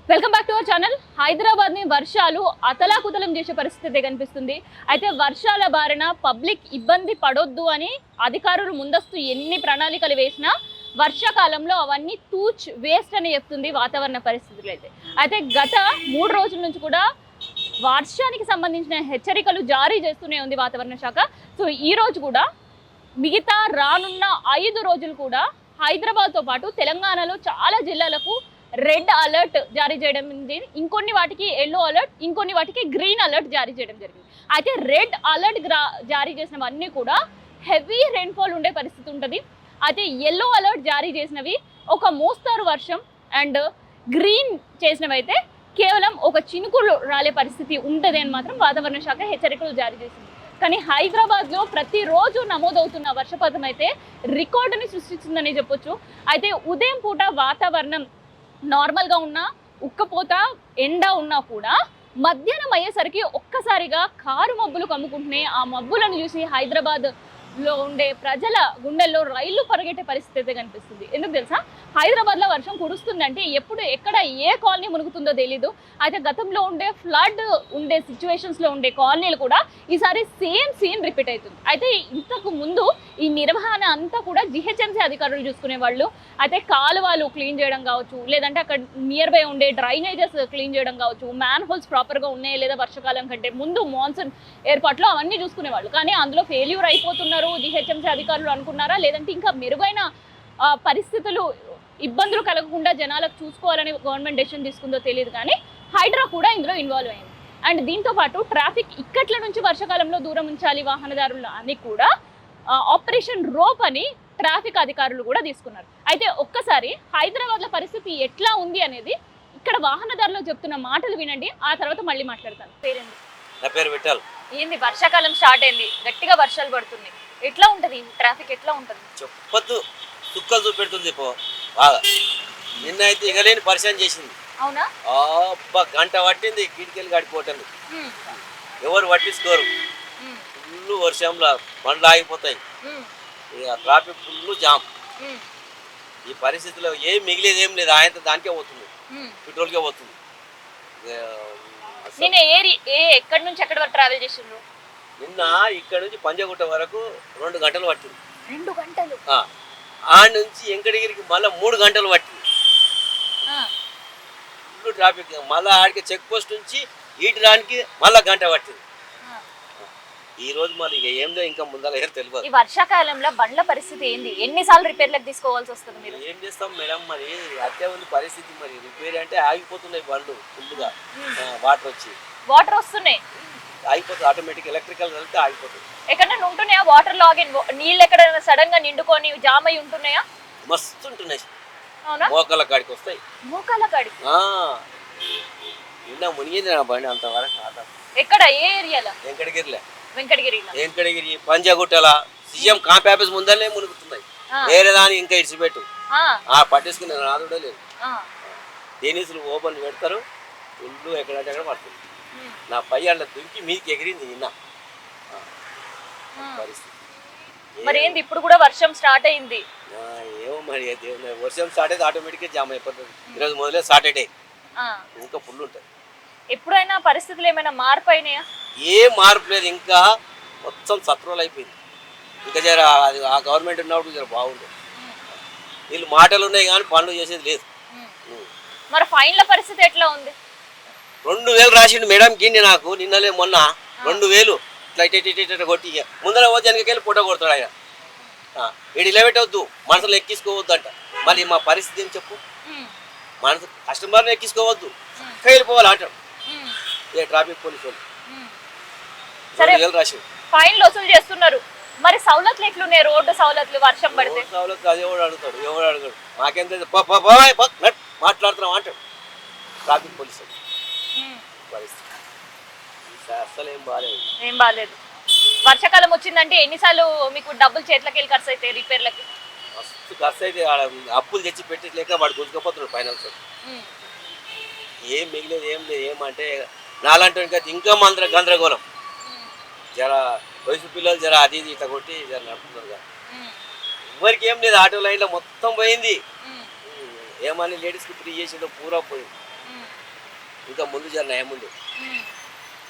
Welcome back to our channel. Hyderabad ని వర్షాలు అతలాకుతలం చేసే పరిస్థితి కనిపిస్తుంది. అయితే వర్షాల బారిన పబ్లిక్ ఇబ్బంది పడొద్దు అని అధికారులు ముందస్తు ఎన్ని ప్రణాళికలు వేసినా వర్షాకాలంలో అవన్నీ తూచ్ వేస్ట్ అని చెప్తుంది వాతావరణ పరిస్థితులు. అయితే గత 3 రోజుల నుంచి కూడా వర్షానికి సంబంధించిన హెచ్చరికలు జారీ చేస్తూనే ఉంది వాతావరణ శాఖ. సో ఈ రోజు కూడా మిగతా రానున్న 5 రోజులు కూడా హైదరాబాద్తో పాటు తెలంగాణలో చాలా జిల్లాలకు రెడ్ అలర్ట్ జారీ చేయడం జరిగింది. ఇంకొన్ని వాటికి ఎల్లో అలర్ట్, ఇంకొన్ని వాటికి గ్రీన్ అలర్ట్ జారీ చేయడం జరిగింది. అయితే రెడ్ అలర్ట్ జారీ చేసినవన్నీ కూడా హెవీ రెయిన్ఫాల్ ఉండే పరిస్థితి ఉంటుంది. అయితే ఎల్లో అలర్ట్ జారీ చేసినవి ఒక మోస్తారు వర్షం అండ్ గ్రీన్ చేసినవి అయితే కేవలం ఒక చినుకులు రాలే పరిస్థితి ఉంటుంది అని మాత్రం వాతావరణ శాఖ హెచ్చరికలు జారీ చేసింది. కానీ హైదరాబాద్లో ప్రతిరోజు నమోదవుతున్న వర్షపాతం అయితే రికార్డుని సృష్టిస్తుందని చెప్పొచ్చు. అయితే ఉదయం పూట వాతావరణం నార్మల్గా ఉన్నా, ఉక్కపోత ఎండ ఉన్నా కూడా మధ్యాహ్నం అయ్యేసరికి ఒక్కసారిగా కారు మబ్బులు కమ్ముకుంటున్నాయి. ఆ మబ్బులను చూసి హైదరాబాద్లో ఉండే ప్రజల గుండెల్లో రైళ్లు పరిగెట్టే పరిస్థితి అయితే కనిపిస్తుంది. ఎందుకు తెలుసా? హైదరాబాద్లో వర్షం కురుస్తుందంటే ఎప్పుడు ఎక్కడ ఏ కాలనీ మునుగుతుందో తెలీదు. అయితే గతంలో ఉండే ఫ్లడ్ ఉండే సిచ్యువేషన్స్లో ఉండే కాలనీలు కూడా ఈసారి సేమ్ సీన్ రిపీట్ అవుతుంది. అయితే ఇంతకు ముందు ఈ నిర్వహణ అంతా కూడా జిహెచ్ఎంసీ అధికారులు చూసుకునే వాళ్ళు. అయితే కాలువలు క్లీన్ చేయడం కావచ్చు, లేదంటే అక్కడ నియర్ బై ఉండే డ్రైనేజెస్ క్లీన్ చేయడం కావచ్చు, మ్యాన్ హోల్స్ ప్రాపర్గా ఉన్నాయి లేదా వర్షాకాలం కంటే ముందు మాన్సూన్ ఏర్పాట్లు అవన్నీ చూసుకునేవాళ్ళు. కానీ అందులో ఫెయిల్యూర్ అయిపోతున్నారు జిహెచ్ఎంసీ అధికారులు అనుకున్నారా, లేదంటే ఇంకా మెరుగైన పరిస్థితులు ఇబ్బందులు కలగకుండా జనాలకు చూసుకోవాలని గవర్నమెంట్ డెసిషన్ తీసుకుందో తెలియదు. కానీ హైడ్రా కూడా ఇందులో ఇన్వాల్వ్ అయింది. అండ్ దీంతో పాటు ట్రాఫిక్ ఇక్కట్ల నుంచి వర్షాకాలంలో దూరం ఉంచాలి వాహనదారులు అని కూడా ఆపరేషన్ రోప్ అని ట్రాఫిక్ అధికారులు కూడా తీసుకున్నారు. అయితే ఒక్కసారి హైదరాబాద్లో పరిస్థితి ఎట్లా ఉంది అనేది ఇక్కడ వాహనదారులు చెప్తున్న మాటలు వినండి, ఆ తర్వాత మళ్ళీ మాట్లాడతాను. పేరేంది? నా పేరు విఠల్. ఏంది, వర్షాకాలం స్టార్ట్ అయింది, గట్టిగా వర్షాలు పడుతుంది, ఎట్లా ఉంటుంది ట్రాఫిక్? ఎట్లా ఉంటుంది చెప్పొద్దు, చుక్కలు చూపెడుతుంది బాగా. నిన్న అయితే ఇగలేని పరిచయం చేసింది. అవునా? గంట పట్టింది కిటికీలు గడిపోవటం. ఎవరు పట్టించుకోరు. ఫుల్ వర్షంలో బండ్లు ఆగిపోతాయి, ఇక ట్రాఫిక్ ఫుల్ జామ్. ఈ పరిస్థితిలో ఏం మిగిలేదు, ఏం లేదు. ఆయన దానికే పోతుంది, పెట్రోల్కే పోతుంది. నేను ఎక్కడి నుంచి ఎక్కడి వరకు ట్రావెల్ చేసిండ్రు? నిన్న ఇక్కడ నుంచి పంజగుట్ట వరకు 2 గంటలు పట్టింది. 2 గంటలు? ఆ నుంచి వెంకటగిరికి మళ్ళీ 3 గంటలు పట్టింది. Full traffic. మళ్ళీ ఆడికి చెక్ పోస్ట్ నుంచి ఈటి రానికి మళ్ళీ గంట పట్టింది. ఈ రోజు మరి ఇక ఏందో ఇంకా ముందర తెలియదు. ఈ వర్షాకాలంలో బండ్ల పరిస్థితి ఏంది? ఎన్నిసార్లు రిపేర్లకు తీసుకోవాల్సి వస్తుంది? మీరు ఏం చేస్తాం మేడం, మరి అట్టే ఉంది పరిస్థితి. మరి రిపేర్ అంటే ఆగిపోతున్నాయి బండ్లు ఫుల్గా. వాటర్ వస్తున్నాయి, ఆగిపోతుంది. ఆటోమేటిక్ ఎలక్ట్రికల్ వెళ్తే ఆగిపోతుంది. ఎక్కడైనా ఉంటున్నాయా వాటర్ లాగిన్? నీళ్ళు ఎక్కడైనా సడన్ గా నిండుకొని జామ్ అయి ఉంటున్నాయా? మస్తు ఉంటున్నాయి. మోకాల కాడికి వస్తాయి. మోకాల కాడికి? నిన్న మునిగింది నా బండి అంతవరకు. ఎక్కడ, ఏ ఏరియాలో? వెంకటగిరి పంజగుట్టల సీఎం కాంప్ ఆఫీస్ ముందరనే మునుగుతున్నాయి. వేరే దాని ఇంకా ఇడిచిపెట్టు పట్టేసుకునే నాదు కూడా లేదు. దేనీసులు ఓపెన్ పెడతారు, ఫుల్ ఎక్కడంటే అక్కడ పడుతుంది. నా పై అట్లా దుంకి మీదకి ఎగిరింది నిన్న పరిస్థితి. మరి ఏంది ఇప్పుడు కూడా వర్షం స్టార్ట్ అయింది? ఏమో మరి వర్షం స్టార్ట్ అయితే ఆటోమేటిక్గా జామ్ అయిపోతుంది. ఈరోజు మొదలే సాటర్డే, ఇంకా ఫుల్ ఉంటుంది. ఎప్పుడైనా పరిస్థితులు ఏమైనా మార్పు అయినాయా? ఏ మార్పు లేదు, ఇంకా మొత్తం సత్రోలు అయిపోయింది. ఇంకా జర అది ఆ గవర్నమెంట్ ఉన్నప్పుడు జర బాగుంటుంది. వీళ్ళు మాటలు ఉన్నాయి కానీ పనులు చేసేది లేదు. మరి ఫైన్ల పరిస్థితి ఎట్లా ఉంది? 2000 రాసిండు మేడంకి నాకు నిన్నలే మొన్న. 2000 ఇట్లా కొట్టి ముందర పోతే వెనకకెళ్ళి ఫోటో కొడతాడు ఆయన. వీడు ఇలా పెట్టవద్దు, మనసులో ఎక్కించుకోవద్దు అంట. మళ్ళీ మా పరిస్థితి ఏం చెప్పు? మనసు కస్టమర్ని ఎక్కించుకోవద్దు, వెళ్ళిపోవాలి అంటాడు ఏ ట్రాఫిక్ పోలీసు వాళ్ళు. 2000 రాసి ఫైన్లు వసూలు చేస్తున్నారు. మరి సౌలతులు ఎట్లున్నాయి? రోడ్డు సౌలతులు వర్షం పడితే సౌలతులు అది ఎవడు అడుగుతాడు? ఎవడు అడగడు. మాకేం తెలుసు, మాట్లాడుతున్నాం అంటాడు ట్రాఫిక్ పోలీసు పరిస్థితి. అసలు ఏం బాగాలేదు. వర్షాకాలం వచ్చిందంటే ఎన్నిసార్లు మీకు డబ్బులు చేతులకి వెళ్ళి ఖర్చు అవుతాయి రిపేర్లకి? మస్తు ఖర్చు అయితే. అప్పులు తెచ్చి పెట్టలేక వాడు గుంజుకపోతున్నాడు ఫైనాన్స్. ఏం మిగిలేదు, ఏం లేదు. ఏమంటే నాలంటే ఇంకా మంత్ర గందరగోళం. జర వయసు పిల్లలు జర అది ఇది ఇట్లా కొట్టి జర నడుపుతున్నారు కదా. ఎవరికి ఏం లేదు, ఆటో లైన్లో మొత్తం పోయింది. ఏమని లేడీస్కి ఫ్రీ చేసిండో పూరా పోయింది. ఇంకా ముందు జర నయం ఉండే.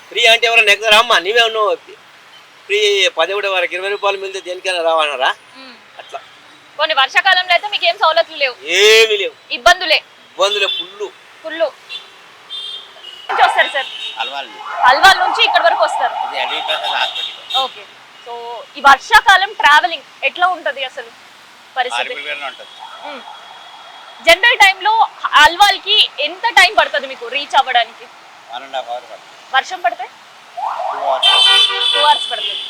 ఫ్రీ అంటే ఎవరైనా ఎక్కుతారా అమ్మా? నీవే ఉన్నావు ఫ్రీ 11 వరకు 20 రూపాయలు మిగిలితే దేనికైనా రావన్నారా? అట్లా కొన్ని వర్షాకాలంలో అయితే మీకు ఏం సౌలతులు లేవు, ఏమీ లేవు, ఇబ్బందులే ఫుల్లు. నుంచి వస్తారు సార్? అల్వాల్ నుంచి ఇక్కడ వరకు వస్తారు. ఓకే. సో ఈ వర్షాకాలం ట్రావెలింగ్ ఎట్లా ఉంటది అసలు పరిస్థితి? జనరల్ టైంలో అల్వాల్ కి ఎంత టైం పడుతుంది మీకు రీచ్ అవ్వడానికి? వర్షం పడితే 2 hours పడుతుంది.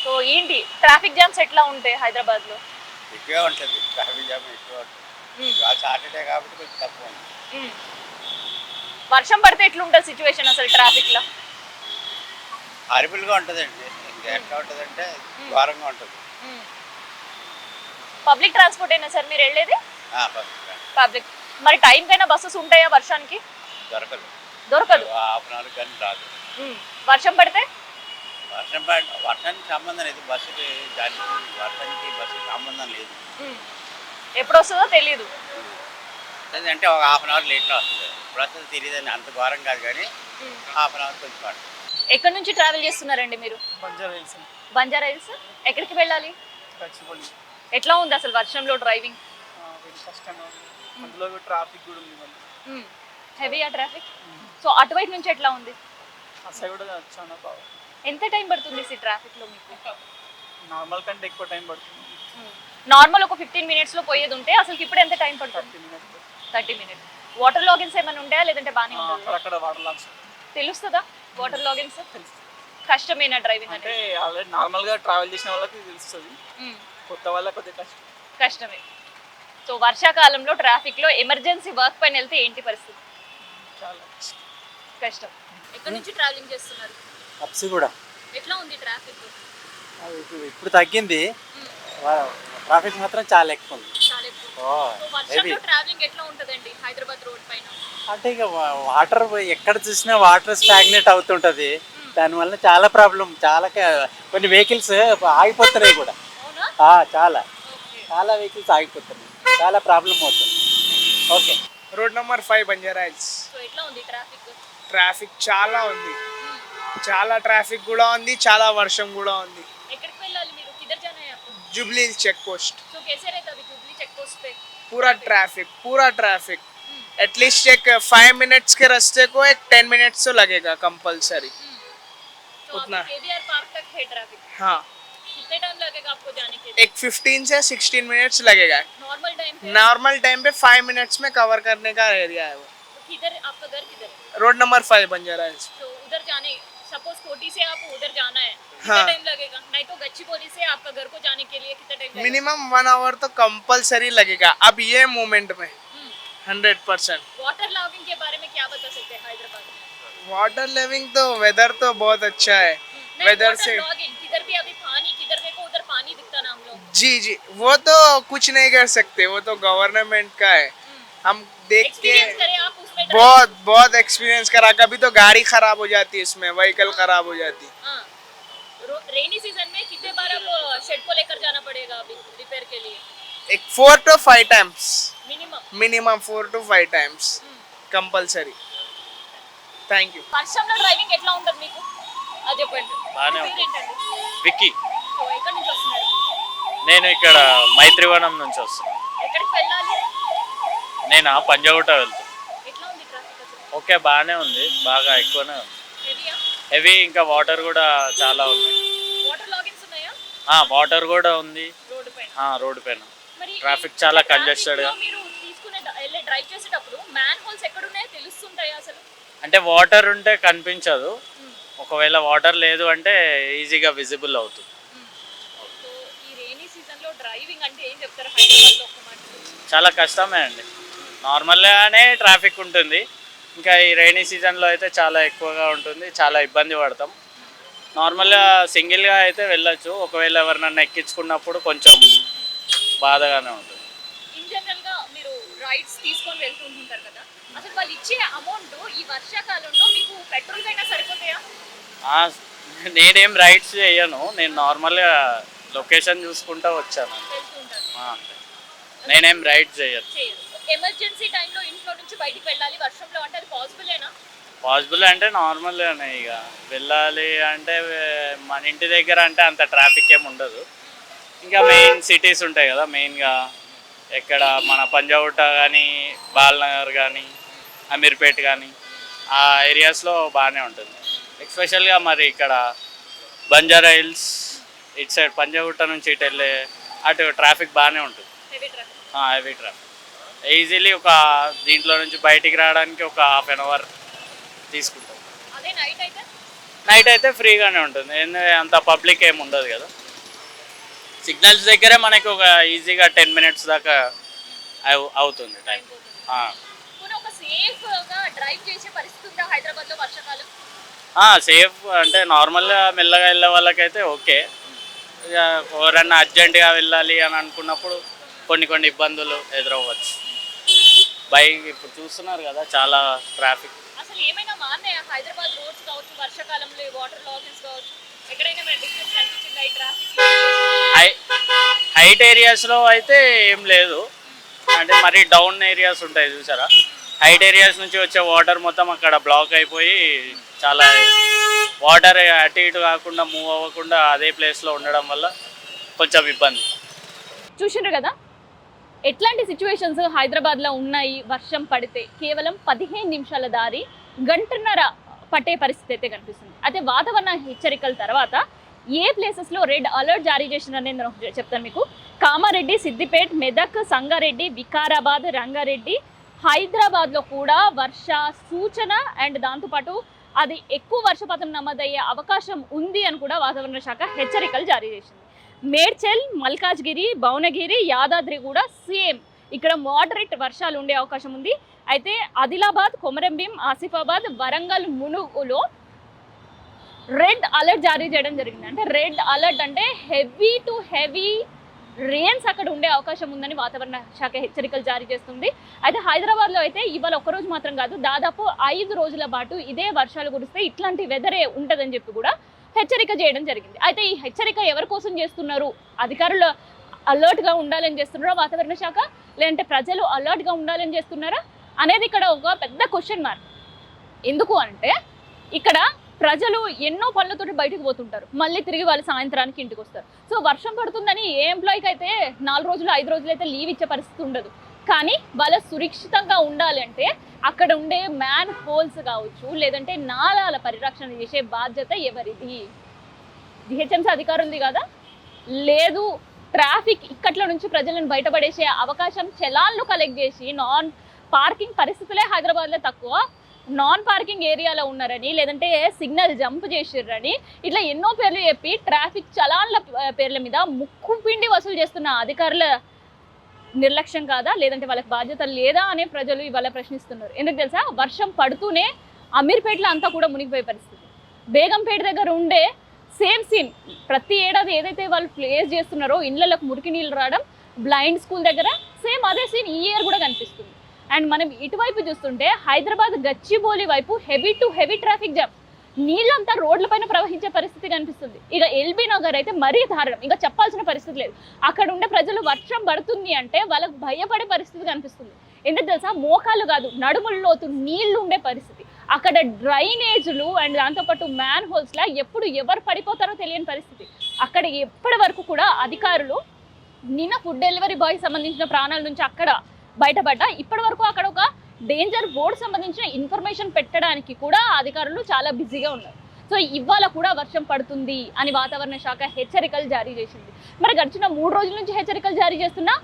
సో ఏంటి ట్రాఫిక్ జామ్స్ ఎట్లా ఉంటాయి హైదరాబాద్ లో? ఎక్కువే ఉంటుంది ట్రాఫిక్ జామ్, ఎక్కువ ఉంటుంది. సాటర్డే కాబట్టి కొంచెం తక్కువ ఉంది. వర్షం పడితే ఎట్లుంటుంది సిచ్యువేషన్ అసలు ట్రాఫిక్ లో? హారిబుల్గా ఉంటుందండి. ఇంకా ఎట్లా ఉంటుందంటే ఘోరంగా ఉంటుంది. పబ్లిక్ ట్రాన్స్పోర్ట్ అయినా సార్ మీరు వెళ్ళేది? పబ్లిక్. మరి టైం కైనా బస్సెస్ ఉంటాయా వర్షానికి? దొరకదు. హాఫ్ అన్ అవర్ కానీ రాదు. వర్షం పడితే? వర్షానికి సంబంధం లేదు బస్సుకి, దానికి వర్షానికి బస్సుకి సంబంధం లేదు. ఎప్పుడు వస్తుందో తెలియదు. అంటే ఒక హాఫ్ అన్ అవర్ లేట్లో వస్తుంది. ఇప్పుడు వస్తుంది తెలియదని అంత ఘోరం కాదు కానీ హాఫ్ అన్ అవర్ కొంచెం పడుతుంది. ఎక్కడి నుంచి ట్రావెల్ చేస్తున్నారండి మీరు? బంజారా హిల్స్. ఎక్కడికి వెళ్ళాలి? ఎట్లా ఉంది అసలు వర్షంలో డ్రైవింగ్? ట్రాఫిక్ కూడా ఉంది, హెవీయా ట్రాఫిక్? సో అటువైపు నుంచి ఎట్లా ఉంది? చాలా బాగా. ఎంత టైం పడుతుంది ఈ ట్రాఫిక్ లో మీకు? నార్మల్ కంటే ఎక్కువ టైం పడుతుంది. నార్మల్ ఒక 15 minutes లో పోయేది ఉంటే అసలు ఇప్పుడు ఎంత టైం పడుతుంది? 30 minutes. వాటర్ లాగిన్స్ ఏమైనా ఉంటాయా లేదంటే బాగానే ఉంటుందా? అక్కడ వాటర్ లాగ్స్ తెలుస్తుందా వాటర్ లాగిన్స్? కష్టమేనా డ్రైవింగ్ అంటే? ఆల్రెడీ నార్మల్ గా ట్రావెల్ చేసిన వాళ్ళకి తెలుస్తుంది, కొత్త వాళ్ళకి కొద్దిగా కష్టమే. సో వర్షాకాలంలో ట్రాఫిక్ లో ఎమర్జెన్సీ వర్క్ పైన వెళ్తే ఏంటి పరిస్థితి? చాలా కష్టం. ఎక్కడి నుంచి ట్రావెలింగ్ చేస్తున్నారు? అప్సి కూడా ఎట్లా ఉంది ట్రాఫిక్? ఇప్పుడు తగ్గింది, ట్రాఫిక్ మాత్రం చాలా ఎక్కువ ఉంది. చాలా ఎక్కువ. సో వర్షంలో ట్రావెలింగ్ ఎట్లా ఉంటదండి హైదరాబాద్ రోడ్ పైన? అంటే ఇక వాటర్ ఎక్కడ చూసినా వాటర్ స్టాగ్నేట్ అవుతుంటది, దానివల్ల చాలా ప్రాబ్లం. కొన్ని వెహికల్స్ ఆగిపోతున్నాయి కూడా. చాలా చాలా వెహికల్స్ ఆగిపోతున్నాయి, చాలా ప్రాబ్లం అవుతుంది. Okay. Road number 5 Banjara hills. So ఎట్లా ఉంది ట్రాఫిక్? ట్రాఫిక్ చాలా ఉంది, చాలా ట్రాఫిక్ కూడా ఉంది, చాలా వర్షం కూడా ఉంది. ఎక్కడికి వెళ్ళాలి మీరు? किधर जाना है आपको? Jubilee Check Post. तो कैसे रहता है जुबली चेक पोस्ट पे? पूरा ट्रैफिक एटलीस्ट एक 5 minutes के रास्ते को एक 10 minutes तो लगेगा कंपलसरी. तो उतना केबीआर पार्क तक है ट्रैफिक? हाँ. कितने टाइम लगेगा आपको जाने के लिए? एक 15 से 16 minutes लगेगा. नॉर्मल टाइम पे 5 minutes में कवर करने का एरिया है वो. किधर आपका घर किधर? Road number 5 Banjara hills. तो उधर जाने सपोज कोटी से आपको उधर जाना है, कितना हाँ. टाइम लगेगा? नहीं तो गच्चीबौली से आपका घर को जाने के लिए कितना टाइम लगेगा? मिनिमम 1 hour तो कंपलसरी लगेगा अब ये मोमेंट में 100%. वाटर लॉगिंग के बारे में क्या बता सकते हैं हैदराबाद में? वाटर लेविंग तो वेदर तो बहुत अच्छा है. वेदर से किधर भी अभी पानी, किधर देखो उधर पानी दिखता ना हम लोग. जी वो तो कुछ नहीं कर सकते, वो तो गवर्नमेंट का है. हम देख के आप उसमें बहुत एक्सपीरियंस करा. कभी तो गाड़ी खराब हो जाती है, इसमें व्हीकल खराब हो जाती. रेनी सीजन में कितने बार आप शेड को लेकर जाना पड़ेगा अभी रिपेयर के लिए? एक 4 to 5 times minimum 4 to 5 times compulsory. Thank you. వర్షంలో డ్రైవింగ్ ఎట్లా ఉంటుంది మీకు? అది చెప్పండి. బాగానే పేరు ఏంటండి? విక్కీ. సో ఎక్కడి నుంచి వస్తున్నారు? నేను ఇక్కడ మైత్రివనం నుంచి వస్తున్నాను. ఎక్కడికి వెళ్ళాలి? నేను పంజాగుట్ట వెళ్తాను. ఎట్లా ఉంది ట్రాఫిక్ అసలు? ఓకే, బాగానే ఉంది, బాగా ఎక్కువనే ఉంది. హెవీయా? హెవీ, ఇంకా వాటర్ కూడా చాలా ఉన్నాయి. వాటర్ లాగిన్స్ ఉన్నాయా? వాటర్ కూడా ఉంది రోడ్డు పైన. రోడ్డు పైన మరి ట్రాఫిక్ చాలా కంజెస్టెడ్ గా. మీరు తీసుకునే డ్రైవ్ చేసేటప్పుడు మ్యాన్ హోల్స్ ఎక్కడ ఉన్నాయో తెలుస్తుంటాయా అసలు? అంటే వాటర్ ఉంటే కనిపించదు, ఒకవేళ వాటర్ లేదు అంటే ఈజీగా విజిబుల్ అవుతుంది. సో ఈ రెయినీ సీజన్ లో డ్రైవింగ్ అంటే ఏం చెప్తారు హైదరాబాద్ లో? ఒక మాట చాలా కష్టమే అండి. నార్మల్గానే ట్రాఫిక్ ఉంటుంది, ఇంకా ఈ రైనీ సీజన్లో అయితే చాలా ఎక్కువగా ఉంటుంది, చాలా ఇబ్బంది పడతాం. నార్మల్గా సింగిల్గా అయితే వెళ్ళొచ్చు, ఒకవేళ ఎవరినన్నా ఎక్కించుకున్నప్పుడు కొంచెం బాధగానే ఉంటుంది. ఇన్ జనరల్గా మీరు రైడ్స్ తీసుకొని వెళ్తుంటారు కదా, అసలు వాళ్ళు ఇచ్చే అమౌంట్ ఈ వర్షాకాలంలో మీకు పెట్రోల్ కైనా సరిపోతాయా? నేనేం రైడ్స్ చేయను, నేను నార్మల్గా లొకేషన్ చూసుకుంటూ వచ్చాను అంతే. నేనేం రైడ్ చేయను. ఎమర్జెన్సీ టైంలో ఇంట్లో నుంచి బయటికి వెళ్ళాలి వర్షంలో అంటే అది పాసిబులేనా? పాసిబుల్ అంటే నార్మల్గానే ఇక వెళ్ళాలి అంటే మన ఇంటి దగ్గర అంటే అంత ట్రాఫిక్ ఏమి ఉండదు. ఇంకా మెయిన్ సిటీస్ ఉంటాయి కదా, మెయిన్గా ఎక్కడ మన పంజాగుట్ట కానీ, బాల్నగర్ కానీ, అమీర్పేట్ కానీ ఆ ఏరియాస్లో బాగానే ఉంటుంది. ఎస్పెషల్గా మరి ఇక్కడ బంజారా హిల్స్ ఇటు సైడ్ పంజాగుట్ట నుంచి ఇటు వెళ్ళే అటు ట్రాఫిక్ బాగానే ఉంటుంది, హెవీ ట్రాఫిక్. ఈజీలీ ఒక దీంట్లో నుంచి బయటికి రావడానికి ఒక ½ an hour తీసుకుంటాం. నైట్ అయితే ఫ్రీగానే ఉంటుంది, అంత పబ్లిక్ ఏమి ఉండదు కదా. సిగ్నల్స్ దగ్గరే మనకి ఒక ఈజీగా 10 minutes దాకా అవుతుంది టైం. సేఫ్ అంటే నార్మల్గా మెల్లగా వెళ్ళే వాళ్ళకైతే ఓకే. ఇక ఎవరన్నా అర్జెంటుగా వెళ్ళాలి అని అనుకున్నప్పుడు కొన్ని ఇబ్బందులు ఎదురవ్వచ్చు. బైక్ ఇప్పుడు చూస్తున్నారు కదా చాలా ట్రాఫిక్. అసలు ఏమైనా మాన్నాయా హైదరాబాద్ రోడ్స్ కావచ్చు, వర్షాకాలంలో వాటర్ లాగిన్స్ కావచ్చు, ఎక్కడైనా డిఫరెన్స్ కనిపించిందా ఈ ట్రాఫిక్? హైట్ ఏరియాస్లో అయితే ఏం లేదు, అంటే మరి డౌన్ ఏరియాస్ ఉంటాయి చూసారా, హైట్ ఏరియాస్ నుంచి వచ్చే వాటర్ మొత్తం అక్కడ బ్లాక్ అయిపోయి చాలా వాటర్ అటు ఇటు కాకుండా మూవ్ అవ్వకుండా అదే ప్లేస్లో ఉండడం వల్ల కొంచెం ఇబ్బంది. చూసిండ్రు కదా ఎట్లాంటి సిచ్యువేషన్స్ హైదరాబాద్లో ఉన్నాయి. వర్షం పడితే కేవలం 15 నిమిషాల దారి గంటన్నర పట్టే పరిస్థితి అయితే కనిపిస్తుంది. అయితే వాతావరణ హెచ్చరికల తర్వాత ఏ ప్లేసెస్లో రెడ్ అలర్ట్ జారీ చేసిందని నేను చెప్తాను మీకు. కామారెడ్డి, సిద్దిపేట్, మెదక్, సంగారెడ్డి, వికారాబాద్, రంగారెడ్డి, హైదరాబాద్లో కూడా వర్ష సూచన అండ్ దాంతోపాటు అది ఎక్కువ వర్షపాతం నమోదయ్యే అవకాశం ఉంది అని కూడా వాతావరణ శాఖ హెచ్చరికలు జారీ చేసింది. మేడ్చల్, మల్కాజ్గిరి, భువనగిరి, యాదాద్రి కూడా సేమ్ ఇక్కడ మోడరేట్ వర్షాలు ఉండే అవకాశం ఉంది. అయితే ఆదిలాబాద్, కొమరంభీం, ఆసిఫాబాద్, వరంగల్, మునుగులో రెడ్ అలర్ట్ జారీ చేయడం జరిగింది. అంటే రెడ్ అలర్ట్ అంటే హెవీ టు హెవీ రెయిన్స్ అక్కడ ఉండే అవకాశం ఉందని వాతావరణ శాఖ హెచ్చరికలు జారీ చేస్తుంది. అయితే హైదరాబాద్లో అయితే ఇవాళ ఒక్కరోజు మాత్రం కాదు, దాదాపు 5 రోజుల పాటు ఇదే వర్షాలు కురిస్తే ఇట్లాంటి వెదరే ఉంటుందని చెప్పి కూడా హెచ్చరిక చేయడం జరిగింది. అయితే ఈ హెచ్చరిక ఎవరి కోసం చేస్తున్నారు? అధికారులు అలర్ట్గా ఉండాలని చేస్తున్నారా వాతావరణ శాఖ, లేదంటే ప్రజలు అలర్ట్గా ఉండాలని చేస్తున్నారా అనేది ఇక్కడ ఒక పెద్ద క్వశ్చన్ మార్క్. ఎందుకు అంటే ఇక్కడ ప్రజలు ఎన్నో పనులతోటి బయటకు పోతుంటారు, మళ్ళీ తిరిగి వాళ్ళు సాయంత్రానికి ఇంటికి వస్తారు. సో వర్షం పడుతుందని ఏ ఎంప్లాయీకి అయితే 4 రోజులు 5 రోజులు అయితే లీవ్ ఇచ్చే పరిస్థితి ఉండదు. కానీ వాళ్ళ సురక్షితంగా ఉండాలి అంటే అక్కడ ఉండే మ్యాన్ హోల్స్ కావచ్చు, లేదంటే నాలాల పరిరక్షణ చేసే బాధ్యత ఎవరిది? జిహెచ్ఎంసీ అధికారం ఉంది కదా, లేదు. ట్రాఫిక్ ఇక్కట్ల నుంచి ప్రజలను బయటపడేసే అవకాశం, చలాన్లు కలెక్ట్ చేసి నాన్ పార్కింగ్ పరిస్థితులే హైదరాబాద్లో తక్కువ, నాన్ పార్కింగ్ ఏరియాలో ఉన్నారని, లేదంటే సిగ్నల్ జంప్ చేసిర్రని ఇట్లా ఎన్నో పేర్లు చెప్పి ట్రాఫిక్ చలాన్ల పేర్ల మీద ముక్కు పిండి వసూలు చేస్తున్న అధికారుల నిర్లక్ష్యం కాదా, లేదంటే వాళ్ళకి బాధ్యత లేదా అనే ప్రజలు ఇవాళ ప్రశ్నిస్తున్నారు. ఎందుకు తెలుసా? వర్షం పడుతూనే అమీర్పేటలో అంతా కూడా మునిగిపోయే పరిస్థితి. బేగంపేట దగ్గర ఉండే సేమ్ సీన్ ప్రతి ఏడాది ఏదైతే వాళ్ళు ప్లేస్ చేస్తున్నారో ఇళ్లకు మురికి నీళ్ళు రావడం, బ్లైండ్ స్కూల్ దగ్గర సేమ్ అదే సీన్ ఈ ఇయర్ కూడా కనిపిస్తుంది. అండ్ మనం ఇటువైపు చూస్తుంటే హైదరాబాద్ గచ్చిబౌలి వైపు heavy to heavy traffic jam, నీళ్ళంతా రోడ్లపైన ప్రవహించే పరిస్థితి కనిపిస్తుంది. ఇక ఎల్బీ నగర్ అయితే మరీ దారుణం, ఇంకా చెప్పాల్సిన పరిస్థితి లేదు. అక్కడ ఉండే ప్రజలు వర్షం పడుతుంది అంటే వాళ్ళకు భయపడే పరిస్థితి కనిపిస్తుంది. ఎందుకు తెలుసా? మోకాలు కాదు నడుముల్లోతు నీళ్లు ఉండే పరిస్థితి. అక్కడ డ్రైనేజీలు అండ్ దాంతోపాటు మ్యాన్ హోల్స్లా ఎప్పుడు ఎవరు పడిపోతారో తెలియని పరిస్థితి. అక్కడ ఎప్పటి వరకు కూడా అధికారులు నిన్న ఫుడ్ డెలివరీ బాయ్ సంబంధించిన ప్రాణాల నుంచి అక్కడ బయటపడ్డా ఇప్పటి వరకు అక్కడ ఒక డేంజర్ బోర్డు సంబంధించిన ఇన్ఫర్మేషన్ పెట్టడానికి కూడా అధికారులు చాలా బిజీగా ఉన్నారు. సో ఇవాళ కూడా వర్షం పడుతుంది అని వాతావరణ శాఖ హెచ్చరికలు జారీ చేసింది. మరి గడిచిన 3 రోజుల నుంచి హెచ్చరికలు జారీ చేస్తున్నా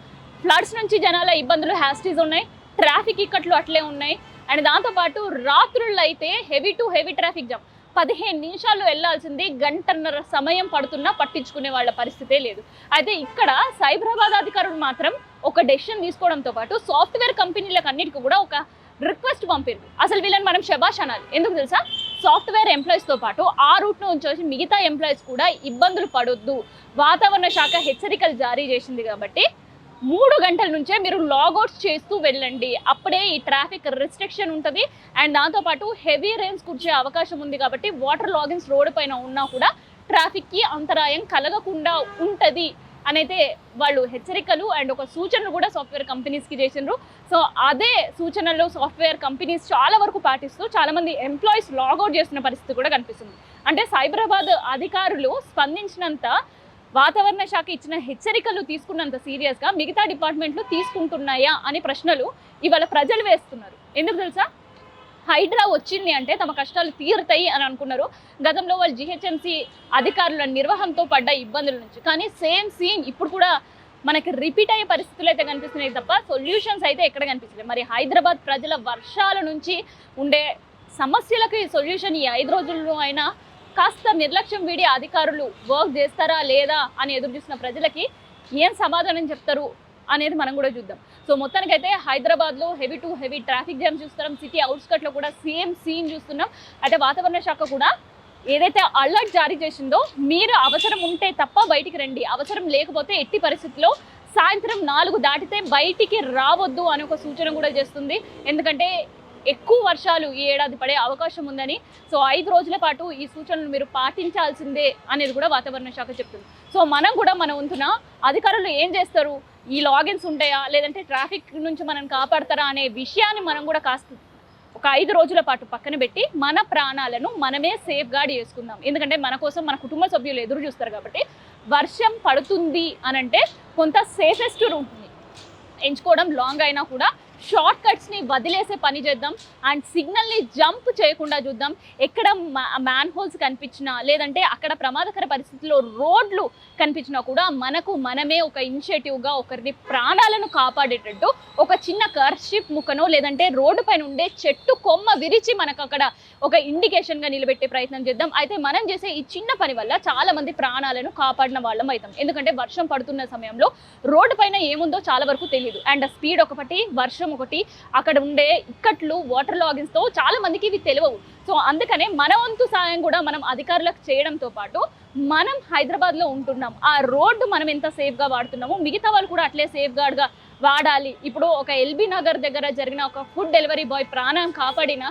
ఫ్లడ్స్ నుంచి జనాల ఇబ్బందులు హ్యాస్టీస్ ఉన్నాయి, ట్రాఫిక్ ఇక్కట్లు అట్లే ఉన్నాయి. అండ్ దాంతోపాటు రాత్రుల్లో అయితే heavy to heavy traffic jam. 15 నిమిషాలు వెళ్లాల్సింది గంటన్నర సమయం పడుతున్నా పట్టించుకునే వాళ్ళ పరిస్థితే లేదు. అయితే ఇక్కడ సైబరాబాద్ అధికారులు మాత్రం ఒక డెసిషన్ తీసుకోవడంతో పాటు సాఫ్ట్వేర్ కంపెనీలకు అన్నిటికీ కూడా ఒక రిక్వెస్ట్ పంపింది. అసలు వీళ్ళని మనం శబాష్ అనాలి. ఎందుకు తెలుసా? సాఫ్ట్వేర్ ఎంప్లాయీస్తో పాటు ఆ రూట్ నుంచి వచ్చి మిగతా ఎంప్లాయీస్ కూడా ఇబ్బందులు పడొద్దు, వాతావరణ శాఖ హెచ్చరికలు జారీ చేసింది కాబట్టి 3 గంటల నుంచే మీరు లాగౌట్స్ చేస్తూ వెళ్ళండి, అప్పుడే ఈ ట్రాఫిక్ రిస్ట్రిక్షన్ ఉంటుంది. అండ్ దాంతోపాటు హెవీ రెయిన్స్ కురిసే అవకాశం ఉంది కాబట్టి వాటర్ లాగిన్స్ రోడ్డు పైన ఉన్నా కూడా ట్రాఫిక్కి అంతరాయం కలగకుండా ఉంటుంది అని అయితే వాళ్ళు హెచ్చరికలు అండ్ ఒక సూచనలు కూడా సాఫ్ట్వేర్ కంపెనీస్కి చేసిండ్రు. సో అదే సూచనలు సాఫ్ట్వేర్ కంపెనీస్ చాలా వరకు పాటిస్తూ చాలామంది ఎంప్లాయీస్ లాగౌట్ చేస్తున్న పరిస్థితి కూడా కనిపిస్తుంది. అంటే సైబరాబాద్ అధికారులు స్పందించినంత, వాతావరణ శాఖ ఇచ్చిన హెచ్చరికలు తీసుకున్నంత సీరియస్గా మిగతా డిపార్ట్మెంట్లు తీసుకుంటున్నాయా అని ప్రశ్నలు ఇవాళ ప్రజలు వేస్తున్నారు. ఎందుకు తెలుసా? హైడ్రా వచ్చింది అంటే తమ కష్టాలు తీరుతాయి అని అనుకున్నారు గతంలో వాళ్ళు జిహెచ్ఎంసీ అధికారుల నిర్వహణతో పడ్డ ఇబ్బందుల నుంచి. కానీ సేమ్ సీన్ ఇప్పుడు కూడా మనకి రిపీట్ అయ్యే పరిస్థితులు అయితే కనిపిస్తున్నాయి తప్ప సొల్యూషన్స్ అయితే ఎక్కడ కనిపించలేదు. మరి హైదరాబాద్ ప్రజల వర్షాల నుంచి ఉండే సమస్యలకి సొల్యూషన్ ఈ 5 రోజుల్లో అయినా కాస్త నిర్లక్ష్యం వీడి అధికారులు వర్క్ చేస్తారా లేదా అని ఎదురు చూసిన ప్రజలకి ఏం సమాధానం చెప్తారు అనేది మనం కూడా చూద్దాం. సో మొత్తానికైతే హైదరాబాద్లో heavy to heavy traffic jam చూస్తున్నాం. సిటీ అవుట్స్కట్లో కూడా సేమ్ సీన్ చూస్తున్నాం. అయితే వాతావరణ శాఖ కూడా ఏదైతే అలర్ట్ జారీ చేసిందో, మీరు అవసరం ఉంటే తప్ప బయటికి రండి, అవసరం లేకపోతే ఎట్టి పరిస్థితుల్లో సాయంత్రం 4 దాటితే బయటికి రావద్దు అని ఒక సూచన కూడా చేస్తుంది. ఎందుకంటే ఎక్కువ వర్షాలు ఈ ఏడాది పడే అవకాశం ఉందని. సో 5 రోజుల పాటు ఈ సూచనలు మీరు పాటించాల్సిందే అనేది కూడా వాతావరణ శాఖ చెప్తుంది. సో మనం కూడా మన వంతున అధికారులు ఏం చేస్తారు, ఈ లాగిన్స్ ఉంటాయా లేదంటే ట్రాఫిక్ నుంచి మనం కాపాడతారా అనే విషయాన్ని మనం కూడా కాస్త ఒక 5 రోజుల పాటు పక్కన పెట్టి మన ప్రాణాలను మనమే సేఫ్ గార్డ్ చేసుకుందాం. ఎందుకంటే మన కోసం మన కుటుంబ సభ్యులు ఎదురు చూస్తారు కాబట్టి వర్షం పడుతుంది అని అంటే కొంత సేఫెస్ట్ రూట్ని ఎంచుకోవడం, లాంగ్ అయినా కూడా షార్ట్ కట్స్ని వదిలేసే పని చేద్దాం. అండ్ సిగ్నల్ని జంప్ చేయకుండా చూద్దాం. ఎక్కడ మ్యాన్ హోల్స్ కనిపించినా లేదంటే అక్కడ ప్రమాదకర పరిస్థితుల్లో రోడ్లు కనిపించినా కూడా మనకు మనమే ఒక ఇనిషియేటివ్గా ఒకరిని ప్రాణాలను కాపాడేటట్టు ఒక చిన్న కర్షిప్ ముక్కనో లేదంటే రోడ్డు పైన ఉండే చెట్టు కొమ్మ విరిచి మనకు అక్కడ ఒక ఇండికేషన్గా నిలబెట్టే ప్రయత్నం చేద్దాం. అయితే మనం చేసే ఈ చిన్న పని వల్ల చాలా మంది ప్రాణాలను కాపాడిన వాళ్ళం అవుతాం. ఎందుకంటే వర్షం పడుతున్న సమయంలో రోడ్డు పైన ఏముందో చాలా వరకు తెలియదు. అండ్ స్పీడ్ ఒకటి, వర్షం ఒకటి, అక్కడ ఉండే ఇక్కట్లు, వాటర్ లాగిన్స్తో చాలా మందికి ఇవి తెలియవు. సో అందుకనే మన వంతు సాయం కూడా మనం అధికారులకు చేయడంతో పాటు మనం హైదరాబాద్లో ఉంటున్నాం, ఆ రోడ్డు మనం ఎంత సేఫ్గా వాడుతున్నామో మిగతా వాళ్ళు కూడా అట్లే సేఫ్గార్డ్గా వాడాలి. ఇప్పుడు ఒక ఎల్బీ నగర్ దగ్గర జరిగిన ఒక ఫుడ్ డెలివరీ బాయ్ ప్రాణం కాపాడిన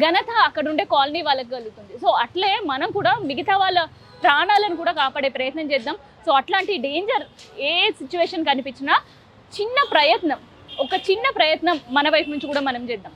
ఘనత అక్కడ ఉండే కాలనీ వాళ్ళకి కలుగుతుంది. సో అట్లే మనం కూడా మిగతా వాళ్ళ ప్రాణాలను కూడా కాపాడే ప్రయత్నం చేద్దాం. సో అట్లాంటి డేంజర్ ఏ సిచ్యువేషన్ కనిపించినా ఒక చిన్న ప్రయత్నం మన వైపు నుంచి కూడా మనం చేద్దాం.